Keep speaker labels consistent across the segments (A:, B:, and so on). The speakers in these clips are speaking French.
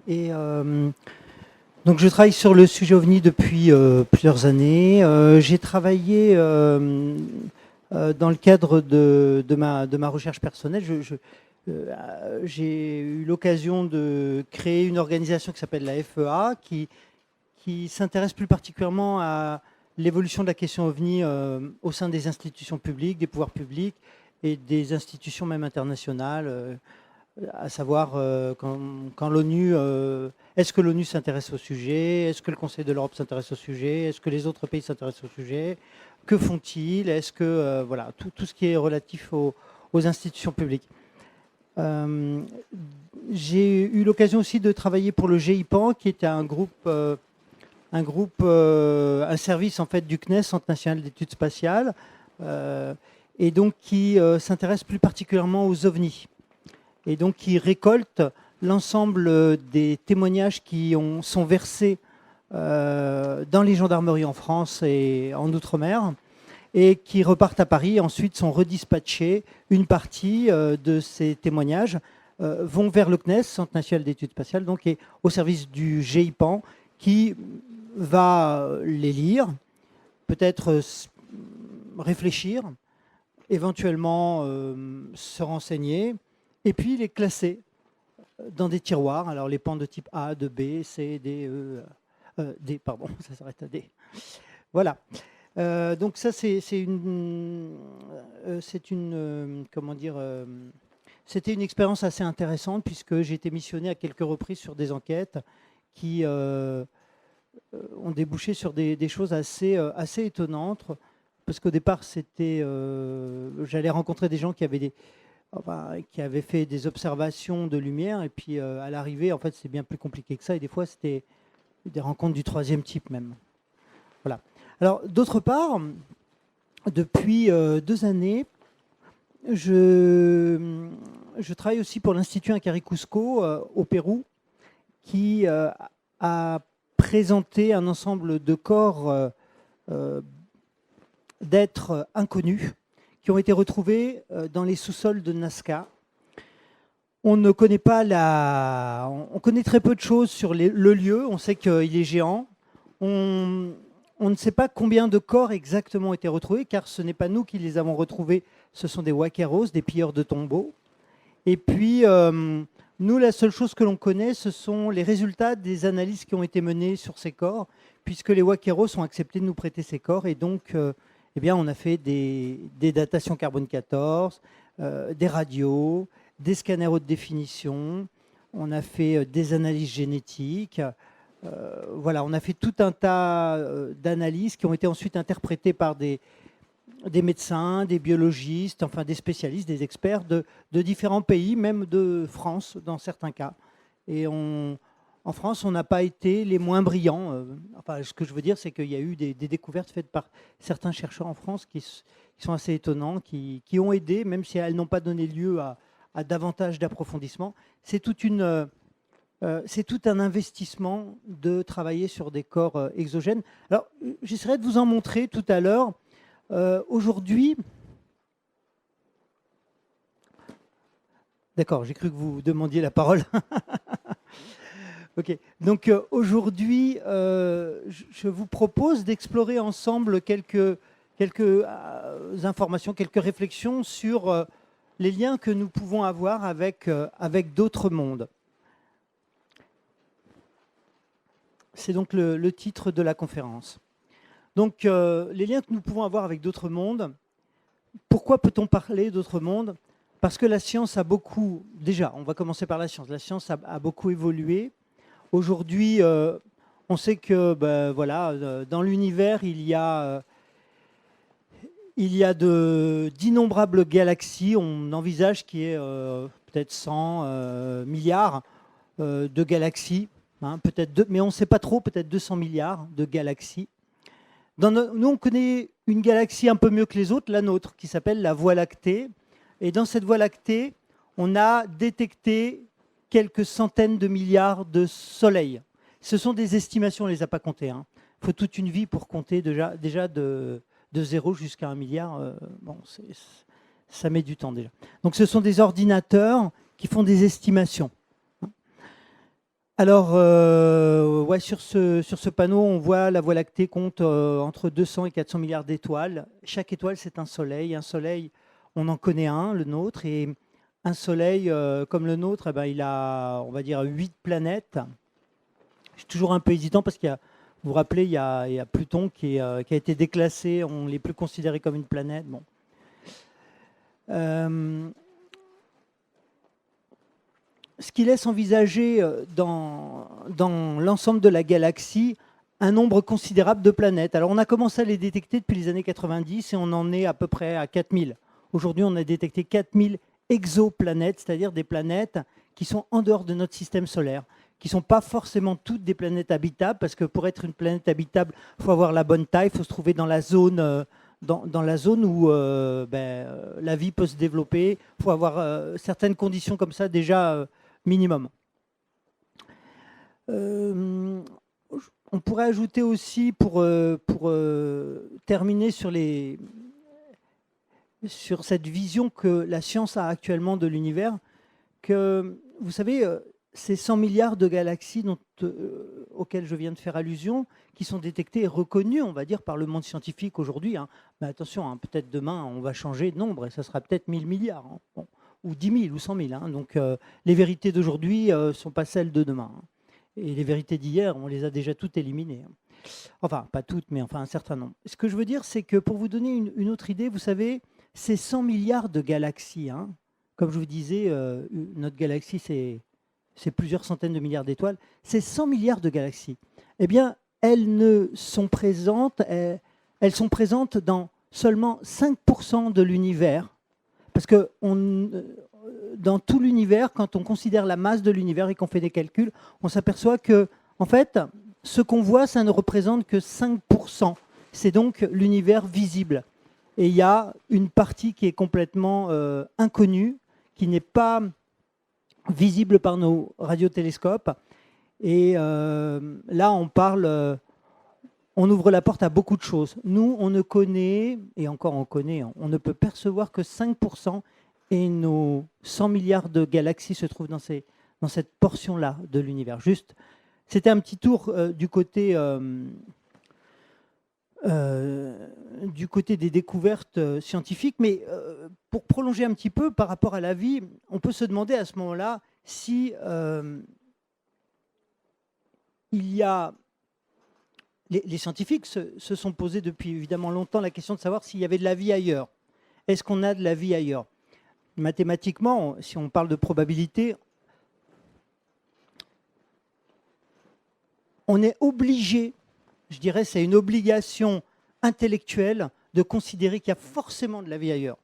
A: Et donc je travaille sur le sujet OVNI depuis plusieurs années. J'ai travaillé dans le cadre de ma recherche personnelle. J'ai eu l'occasion de créer une organisation qui s'appelle la FEA, qui s'intéresse plus particulièrement à l'évolution de la question OVNI au sein des institutions publiques, des pouvoirs publics et des institutions même internationales. À savoir quand l'ONU, est-ce que l'ONU s'intéresse au sujet, est-ce que le Conseil de l'Europe s'intéresse au sujet, est-ce que les autres pays s'intéressent au sujet, que font-ils, est-ce que voilà, tout ce qui est relatif aux institutions publiques. J'ai eu l'occasion aussi de travailler pour le GIPAN, qui était un service en fait du CNES, Centre national d'études spatiales, et donc qui s'intéresse plus particulièrement aux OVNI. Et donc qui récolte l'ensemble des témoignages qui sont versés dans les gendarmeries en France et en Outre-mer, et qui repartent à Paris. Ensuite sont redispatchés. Une partie de ces témoignages vont vers le CNES, Centre national d'études spatiales, donc, et au service du GIPAN, qui va les lire, peut-être réfléchir, éventuellement se renseigner, et puis les classer dans des tiroirs. Alors les pans de type A, de B, C, D, E, D, pardon, ça s'arrête à D. Voilà. Donc ça c'était une expérience assez intéressante, puisque j'ai été missionné à quelques reprises sur des enquêtes qui ont débouché sur des choses assez étonnantes, parce qu'au départ j'allais rencontrer des gens qui avaient fait des observations de lumière, et puis à l'arrivée, en fait, c'est bien plus compliqué que ça, et des fois, c'était des rencontres du troisième type même. Voilà. Alors, d'autre part, depuis 2 années, je travaille aussi pour l'Institut Incari Cusco au Pérou, qui a présenté un ensemble de corps d'êtres inconnus qui ont été retrouvés dans les sous-sols de Nazca. On ne connaît pas on connaît très peu de choses sur le lieu. On sait qu'il est géant. On ne sait pas combien de corps exactement ont été retrouvés, car ce n'est pas nous qui les avons retrouvés. Ce sont des huaqueros, des pilleurs de tombeaux. Et puis, nous, la seule chose que l'on connaît, ce sont les résultats des analyses qui ont été menées sur ces corps, puisque les huaqueros ont accepté de nous prêter ces corps. Et donc, eh bien, on a fait des datations carbone 14, des radios, des scanners haute définition, on a fait des analyses génétiques. Voilà, on a fait tout un tas d'analyses qui ont été ensuite interprétées par des médecins, des biologistes, enfin des spécialistes, des experts de différents pays, même de France dans certains cas. Et en France, on n'a pas été les moins brillants. Enfin, ce que je veux dire, c'est qu'il y a eu des découvertes faites par certains chercheurs en France qui sont assez étonnants, qui ont aidé, même si elles n'ont pas donné lieu à davantage d'approfondissement. C'est tout un investissement de travailler sur des corps exogènes. Alors, j'essaierai de vous en montrer tout à l'heure. Aujourd'hui, d'accord, j'ai cru que vous demandiez la parole. Ok, donc aujourd'hui, je vous propose d'explorer ensemble quelques informations, quelques réflexions sur les liens que nous pouvons avoir avec d'autres mondes. C'est donc le titre de la conférence. Donc, les liens que nous pouvons avoir avec d'autres mondes. Pourquoi peut-on parler d'autres mondes? Parce que la science a beaucoup... Déjà, on va commencer par la science. La science a beaucoup évolué. Aujourd'hui, on sait que voilà, dans l'univers, il y a d'innombrables galaxies. On envisage qu'il y ait peut-être 100 milliards de galaxies. Hein, mais on ne sait pas trop, peut-être 200 milliards de galaxies. Nous, on connaît une galaxie un peu mieux que les autres, la nôtre, qui s'appelle la Voie lactée. Et dans cette Voie lactée, on a détecté quelques centaines de milliards de soleils. Ce sont des estimations, on ne les a pas comptés. Il faut toute une vie pour compter déjà de 0 jusqu'à 1 milliard. Bon, ça met du temps déjà. Donc ce sont des ordinateurs qui font des estimations. Alors, ouais, sur ce panneau, on voit la Voie lactée compte entre 200 et 400 milliards d'étoiles. Chaque étoile, c'est un soleil. Un soleil, on en connaît un, le nôtre. Et un soleil comme le nôtre, eh ben, il a, on va dire, 8 planètes. Je suis toujours un peu hésitant parce qu'il y a, vous vous rappelez, il y a Pluton qui a été déclassé. On ne l'est plus considéré comme une planète. Bon. Ce qui laisse envisager dans l'ensemble de la galaxie un nombre considérable de planètes. Alors on a commencé à les détecter depuis les années 90 et on en est à peu près à 4000. Aujourd'hui, on a détecté 4000 exoplanètes, c'est-à-dire des planètes qui sont en dehors de notre système solaire, qui ne sont pas forcément toutes des planètes habitables, parce que pour être une planète habitable, il faut avoir la bonne taille, il faut se trouver dans la zone, dans la zone où la vie peut se développer, il faut avoir certaines conditions comme ça déjà minimum. On pourrait ajouter aussi, pour terminer sur cette vision que la science a actuellement de l'univers, que, vous savez, ces 100 milliards de galaxies auxquelles je viens de faire allusion, qui sont détectées et reconnues, on va dire, par le monde scientifique aujourd'hui. Mais attention, peut-être demain, on va changer de nombre, et ça sera peut-être 1000 milliards, bon, ou 10 000, ou 100 000. Donc, les vérités d'aujourd'hui ne sont pas celles de demain. Et les vérités d'hier, on les a déjà toutes éliminées. Enfin, pas toutes, mais enfin un certain nombre. Ce que je veux dire, c'est que pour vous donner une autre idée, vous savez, ces 100 milliards de galaxies, comme je vous disais, notre galaxie, c'est plusieurs centaines de milliards d'étoiles. Ces 100 milliards de galaxies, eh bien, elles sont présentes dans seulement 5% de l'univers. Parce que dans tout l'univers, quand on considère la masse de l'univers et qu'on fait des calculs, on s'aperçoit que, en fait, ce qu'on voit, ça ne représente que 5%. C'est donc l'univers visible. Et il y a une partie qui est complètement inconnue, qui n'est pas visible par nos radiotélescopes. Et là, on ouvre la porte à beaucoup de choses. Nous, on ne connaît, et encore on connaît, on ne peut percevoir que 5%, et nos 100 milliards de galaxies se trouvent dans cette portion-là de l'univers. Juste, c'était un petit tour du côté des découvertes scientifiques, mais pour prolonger un petit peu par rapport à la vie, on peut se demander à ce moment-là si il y a... Les scientifiques se sont posés depuis évidemment longtemps la question de savoir s'il y avait de la vie ailleurs. Est-ce qu'on a de la vie ailleurs? Mathématiquement, si on parle de probabilité, on est obligé, je dirais c'est une obligation intellectuelle de considérer qu'il y a forcément de la vie ailleurs.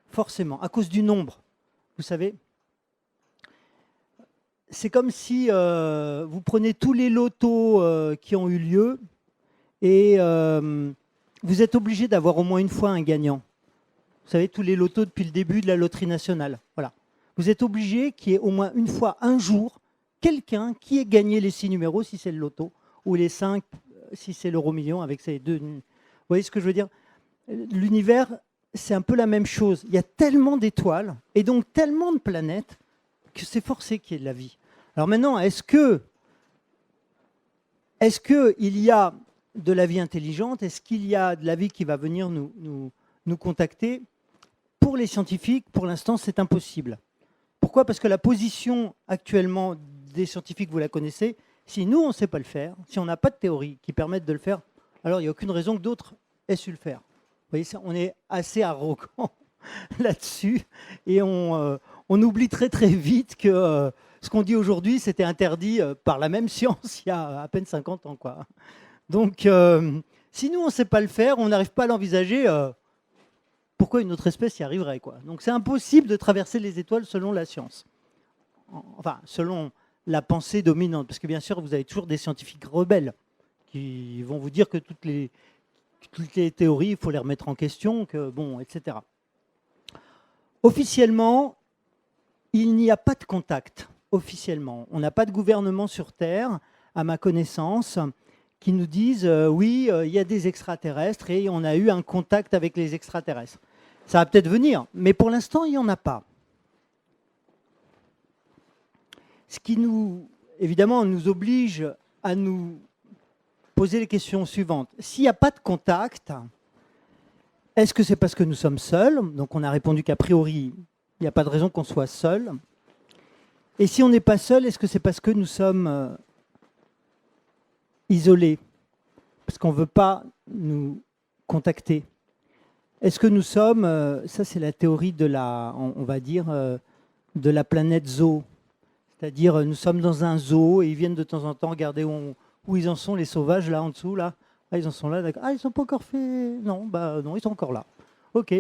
A: Forcément, à cause du nombre. Vous savez, c'est comme si vous prenez tous les lotos qui ont eu lieu et vous êtes obligé d'avoir au moins une fois un gagnant. Vous savez, tous les lotos depuis le début de la loterie nationale. Voilà. Vous êtes obligé qu'il y ait au moins une fois, un jour, quelqu'un qui ait gagné les 6 numéros, si c'est le loto, ou les 5, si c'est l'euro-million, avec ces deux. Vous voyez ce que je veux dire? L'univers, c'est un peu la même chose. Il y a tellement d'étoiles, et donc tellement de planètes, que c'est forcé qu'il y ait de la vie. Alors maintenant, est-ce qu'il y a de la vie intelligente? Est-ce qu'il y a de la vie qui va venir nous contacter? Pour les scientifiques, pour l'instant, c'est impossible. Pourquoi? Parce que la position actuellement des scientifiques, vous la connaissez. Si nous, on ne sait pas le faire, si on n'a pas de théorie qui permette de le faire, alors il n'y a aucune raison que d'autres aient su le faire. Vous voyez, on est assez arrogant là-dessus et on oublie très très vite que ce qu'on dit aujourd'hui, c'était interdit par la même science il y a à peine 50 ans, quoi. Donc, si nous, on ne sait pas le faire, on n'arrive pas à l'envisager, pourquoi une autre espèce y arriverait, quoi. Donc, c'est impossible de traverser les étoiles selon la science. Enfin, selon la pensée dominante. Parce que, bien sûr, vous avez toujours des scientifiques rebelles qui vont vous dire que toutes les théories, il faut les remettre en question, que, bon, etc. Officiellement, il n'y a pas de contact. Officiellement, on n'a pas de gouvernement sur Terre, à ma connaissance, qui nous disent oui, il y a des extraterrestres et on a eu un contact avec les extraterrestres. Ça va peut-être venir, mais pour l'instant, il n'y en a pas. Ce qui nous, évidemment, nous oblige à nous poser les questions suivantes. S'il n'y a pas de contact, est-ce que c'est parce que nous sommes seuls? Donc on a répondu qu'a priori, il n'y a pas de raison qu'on soit seul. Et si on n'est pas seul, est-ce que c'est parce que nous sommes isolés? Parce qu'on ne veut pas nous contacter. Est-ce que nous sommes, ça c'est la théorie de la, on va dire, de la planète zoo. C'est-à-dire, nous sommes dans un zoo et ils viennent de temps en temps regarder où ils en sont, les sauvages, là en dessous, là. Ah, ils en sont là, d'accord. Ah, ils ne sont pas encore faits. Non, bah non, ils sont encore là. OK.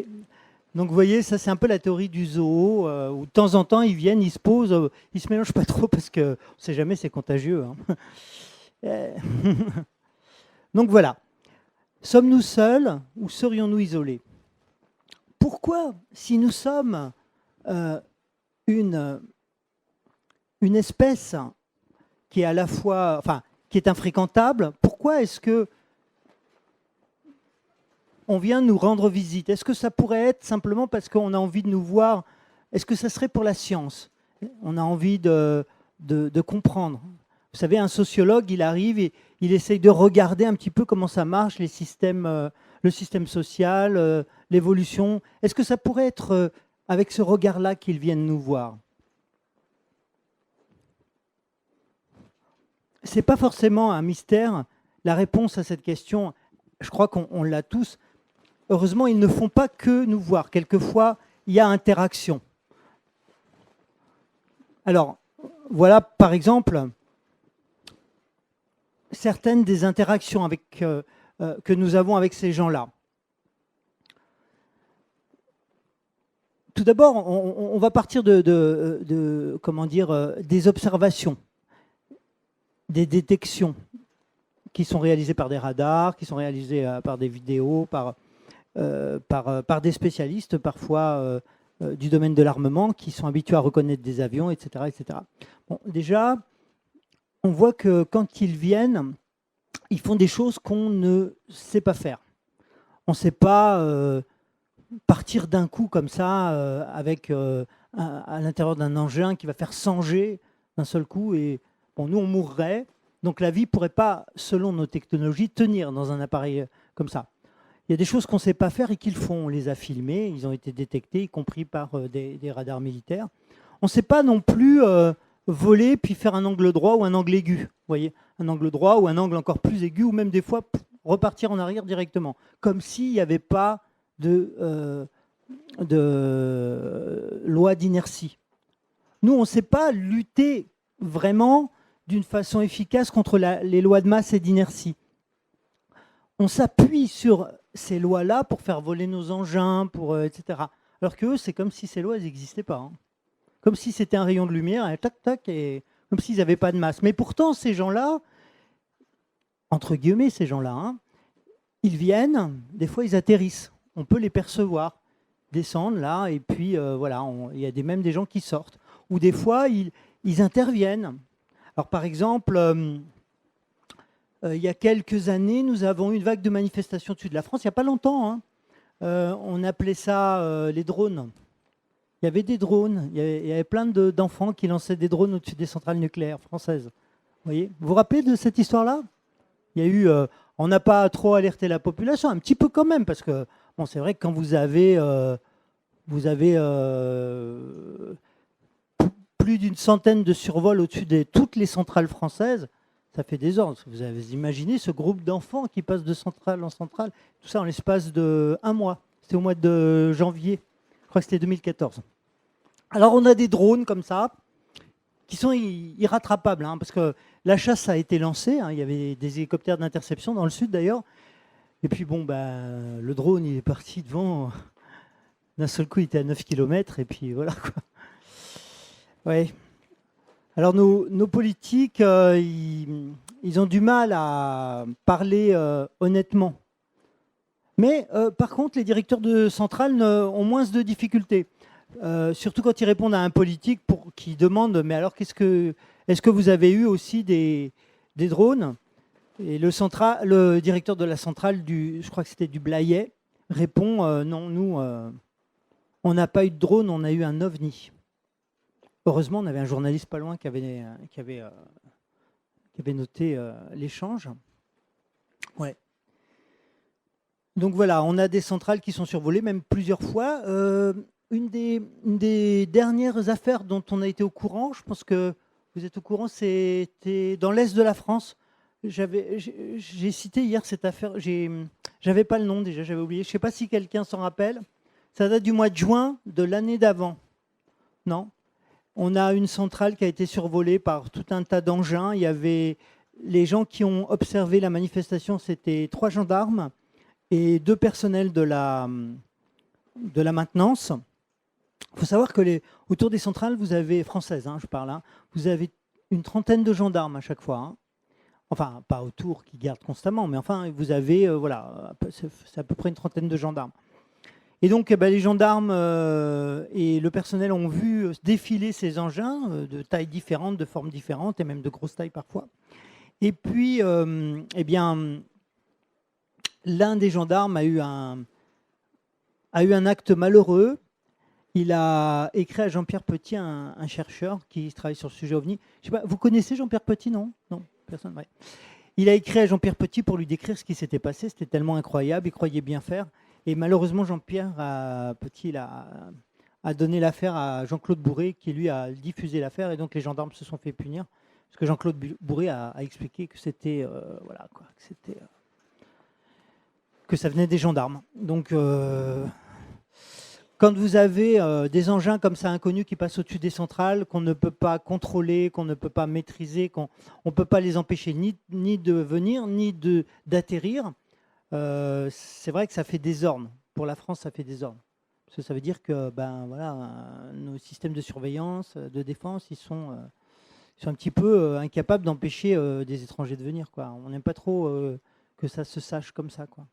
A: Donc, vous voyez, ça, c'est un peu la théorie du zoo, où de temps en temps, ils viennent, ils se posent, ils se mélangent pas trop parce qu'on ne sait jamais, c'est contagieux. Hein. Donc, voilà. Sommes-nous seuls ou serions-nous isolés? Pourquoi, si nous sommes une espèce qui est à la fois, enfin, qui est infréquentable, pourquoi est-ce que on vient nous rendre visite? Est-ce que ça pourrait être simplement parce qu'on a envie de nous voir? Est-ce que ça serait pour la science? On a envie de comprendre. Vous savez, un sociologue, il arrive et il essaye de regarder un petit peu comment ça marche, les systèmes, le système social, l'évolution. Est-ce que ça pourrait être avec ce regard-là qu'ils viennent nous voir? Ce n'est pas forcément un mystère. La réponse à cette question, je crois qu'on l'a tous. Heureusement, ils ne font pas que nous voir. Quelquefois, il y a interaction. Alors, voilà, par exemple, certaines des interactions que nous avons avec ces gens-là. Tout d'abord, on va partir comment dire, des observations, des détections qui sont réalisées par des radars, qui sont réalisées par des vidéos, par des spécialistes parfois du domaine de l'armement qui sont habitués à reconnaître des avions, etc. etc. Bon, déjà, on voit que quand ils viennent, ils font des choses qu'on ne sait pas faire. On ne sait pas partir d'un coup comme ça avec à l'intérieur d'un engin qui va faire 100 G d'un seul coup. Et bon, nous, on mourrait. Donc la vie ne pourrait pas, selon nos technologies, tenir dans un appareil comme ça. Il y a des choses qu'on ne sait pas faire et qu'ils font. On les a filmées, ils ont été détectés, y compris par des radars militaires. On ne sait pas non plus voler puis faire un angle droit ou un angle aigu. Vous voyez, un angle droit ou un angle encore plus aigu, ou même des fois repartir en arrière directement. Comme s'il n'y avait pas de loi d'inertie. Nous, on ne sait pas lutter vraiment d'une façon efficace contre les lois de masse et d'inertie. On s'appuie sur ces lois-là pour faire voler nos engins, etc. Alors qu'eux, c'est comme si ces lois n'existaient pas. Hein. Comme si c'était un rayon de lumière, et tac, tac, et comme s'ils n'avaient pas de masse. Mais pourtant, ces gens-là, entre guillemets, ces gens-là, hein, ils viennent, des fois ils atterrissent. On peut les percevoir, descendre là, et puis voilà, il y a même des gens qui sortent. Ou des fois, ils interviennent. Alors par exemple, il y a quelques années, nous avons eu une vague de manifestations au sud de la France, il n'y a pas longtemps. Hein. On appelait ça les drones. Il y avait des drones, il y avait plein d'enfants qui lançaient des drones au-dessus des centrales nucléaires françaises. Vous vous rappelez de cette histoire-là? Il y a eu, on n'a pas trop alerté la population, un petit peu quand même, parce que bon, c'est vrai que quand vous avez plus d'une centaine de survols au-dessus de toutes les centrales françaises, ça fait des ordres. Vous avez imaginé ce groupe d'enfants qui passe de centrale en centrale, tout ça en l'espace d'un mois. C'était au mois de janvier, je crois que c'était 2014. Alors on a des drones comme ça, qui sont irrattrapables, hein, parce que la chasse a été lancée, hein, il y avait des hélicoptères d'interception dans le sud d'ailleurs, et puis bon, le drone il est parti devant, d'un seul coup il était à 9 km, et puis voilà quoi. Ouais. Alors nos politiques, ils ont du mal à parler honnêtement Mais par contre, les directeurs de centrales ont moins de difficultés. Surtout quand ils répondent à un politique qui demande mais alors est-ce que vous avez eu aussi des drones? Et le directeur de la centrale, je crois que c'était du Blayais, répond non, nous, on n'a pas eu de drone, on a eu un ovni. Heureusement, on avait un journaliste pas loin qui avait noté l'échange. Ouais. Donc voilà, on a des centrales qui sont survolées, même plusieurs fois. Une des dernières affaires dont on a été au courant, je pense que vous êtes au courant, c'était dans l'Est de la France. J'ai cité hier cette affaire, j'avais pas le nom déjà, j'avais oublié. Je ne sais pas si quelqu'un s'en rappelle. Ça date du mois de juin de l'année d'avant. Non? On a une centrale qui a été survolée par tout un tas d'engins. Il y avait les gens qui ont observé la manifestation, c'était 3 gendarmes et 2 personnels de la maintenance. Il faut savoir que autour des centrales, vous avez, françaises, je parle, vous avez une trentaine de gendarmes à chaque fois. Enfin, pas autour qui gardent constamment, mais enfin, vous avez, voilà, c'est à peu près une trentaine de gendarmes. Et donc, les gendarmes et le personnel ont vu défiler ces engins de tailles différentes, de formes différentes, et même de grosses tailles parfois. Et puis, eh bien, l'un des gendarmes a eu un acte malheureux. Il a écrit à Jean-Pierre Petit, un chercheur qui travaille sur le sujet OVNI. Je sais pas, vous connaissez Jean-Pierre Petit, non? Non, personne. Ouais. Il a écrit à Jean-Pierre Petit pour lui décrire ce qui s'était passé. C'était tellement incroyable, il croyait bien faire. Et malheureusement, Jean-Pierre Petit a donné l'affaire à Jean-Claude Bourré, qui lui a diffusé l'affaire. Et donc les gendarmes se sont fait punir. Parce que Jean-Claude Bourré a expliqué que c'était voilà, quoi, que ça venait des gendarmes. Donc quand vous avez des engins comme ça inconnus qui passent au-dessus des centrales, qu'on ne peut pas contrôler, qu'on ne peut pas maîtriser, qu'on ne peut pas les empêcher ni de venir, ni d'atterrir, c'est vrai que ça fait désordre. Pour la France, ça fait désordre. Parce que ça veut dire que nos systèmes de surveillance, de défense, ils sont un petit peu incapables d'empêcher des étrangers de venir, quoi. On n'aime pas trop que ça se sache comme ça, quoi.